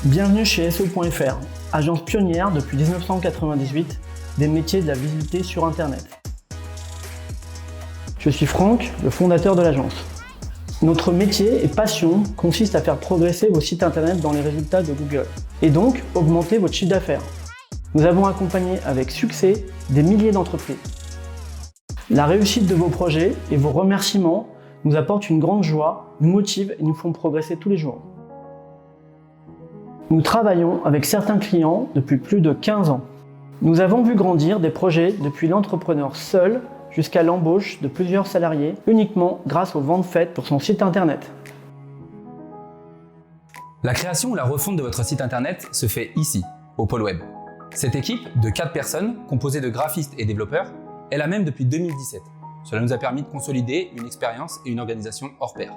Bienvenue chez SEO.fr, agence pionnière depuis 1998 des métiers de la visibilité sur Internet. Je suis Franck, le fondateur de l'agence. Notre métier et passion consiste à faire progresser vos sites Internet dans les résultats de Google et donc augmenter votre chiffre d'affaires. Nous avons accompagné avec succès des milliers d'entreprises. La réussite de vos projets et vos remerciements nous apportent une grande joie, nous motivent et nous font progresser tous les jours. Nous travaillons avec certains clients depuis plus de 15 ans. Nous avons vu grandir des projets depuis l'entrepreneur seul jusqu'à l'embauche de plusieurs salariés uniquement grâce aux ventes faites sur son site internet. La création ou la refonte de votre site internet se fait ici, au Pôle Web. Cette équipe de 4 personnes, composée de graphistes et développeurs, est la même depuis 2017. Cela nous a permis de consolider une expérience et une organisation hors pair.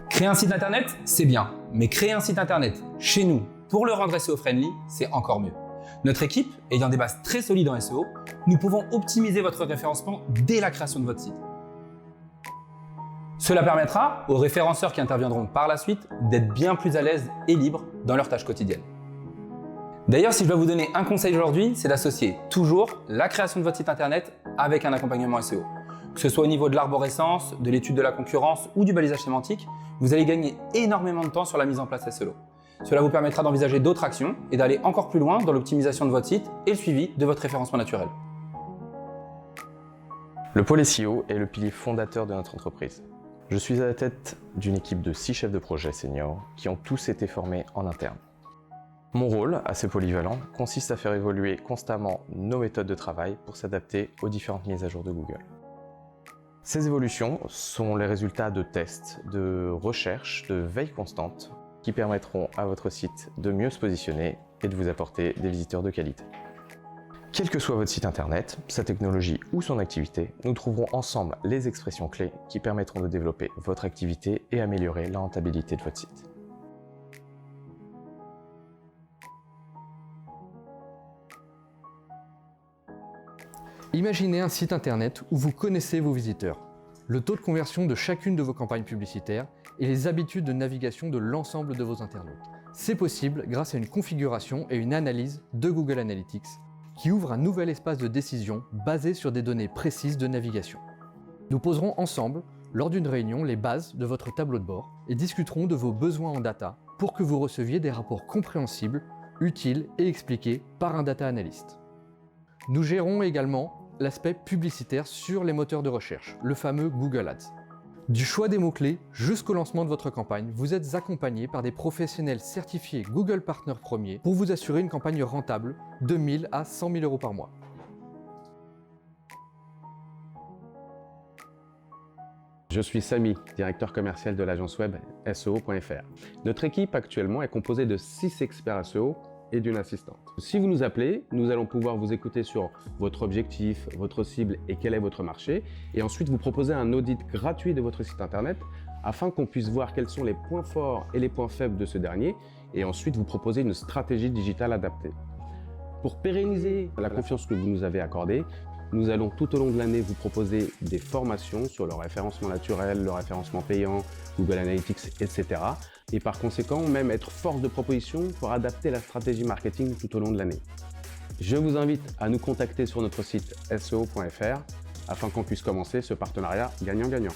Créer un site internet, c'est bien, mais créer un site internet chez nous, pour le rendre SEO-friendly, c'est encore mieux. Notre équipe, ayant des bases très solides en SEO, nous pouvons optimiser votre référencement dès la création de votre site. Cela permettra aux référenceurs qui interviendront par la suite d'être bien plus à l'aise et libres dans leurs tâches quotidiennes. D'ailleurs, si je dois vous donner un conseil aujourd'hui, c'est d'associer toujours la création de votre site internet avec un accompagnement SEO. Que ce soit au niveau de l'arborescence, de l'étude de la concurrence ou du balisage sémantique, vous allez gagner énormément de temps sur la mise en place SEO. Cela vous permettra d'envisager d'autres actions et d'aller encore plus loin dans l'optimisation de votre site et le suivi de votre référencement naturel. Le pôle SEO est le pilier fondateur de notre entreprise. Je suis à la tête d'une équipe de 6 chefs de projet seniors qui ont tous été formés en interne. Mon rôle, assez polyvalent, consiste à faire évoluer constamment nos méthodes de travail pour s'adapter aux différentes mises à jour de Google. Ces évolutions sont les résultats de tests, de recherches, de veille constante qui permettront à votre site de mieux se positionner et de vous apporter des visiteurs de qualité. Quel que soit votre site internet, sa technologie ou son activité, nous trouverons ensemble les expressions clés qui permettront de développer votre activité et améliorer la rentabilité de votre site. Imaginez un site internet où vous connaissez vos visiteurs, le taux de conversion de chacune de vos campagnes publicitaires et les habitudes de navigation de l'ensemble de vos internautes. C'est possible grâce à une configuration et une analyse de Google Analytics qui ouvre un nouvel espace de décision basé sur des données précises de navigation. Nous poserons ensemble, lors d'une réunion, les bases de votre tableau de bord et discuterons de vos besoins en data pour que vous receviez des rapports compréhensibles, utiles et expliqués par un data analyst. Nous gérons également l'aspect publicitaire sur les moteurs de recherche, le fameux Google Ads. Du choix des mots-clés jusqu'au lancement de votre campagne, vous êtes accompagné par des professionnels certifiés Google Partner Premier pour vous assurer une campagne rentable de 1 000 à 100 000 € par mois. Je suis Samy, directeur commercial de l'agence web SEO.fr. Notre équipe actuellement est composée de 6 experts SEO et d'une assistante. Si vous nous appelez, nous allons pouvoir vous écouter sur votre objectif, votre cible et quel est votre marché, et ensuite vous proposer un audit gratuit de votre site internet afin qu'on puisse voir quels sont les points forts et les points faibles de ce dernier, et ensuite vous proposer une stratégie digitale adaptée. Pour pérenniser la confiance que vous nous avez accordée, nous allons tout au long de l'année vous proposer des formations sur le référencement naturel, le référencement payant, Google Analytics, etc. Et par conséquent, même être force de proposition pour adapter la stratégie marketing tout au long de l'année. Je vous invite à nous contacter sur notre site SEO.fr afin qu'on puisse commencer ce partenariat gagnant-gagnant.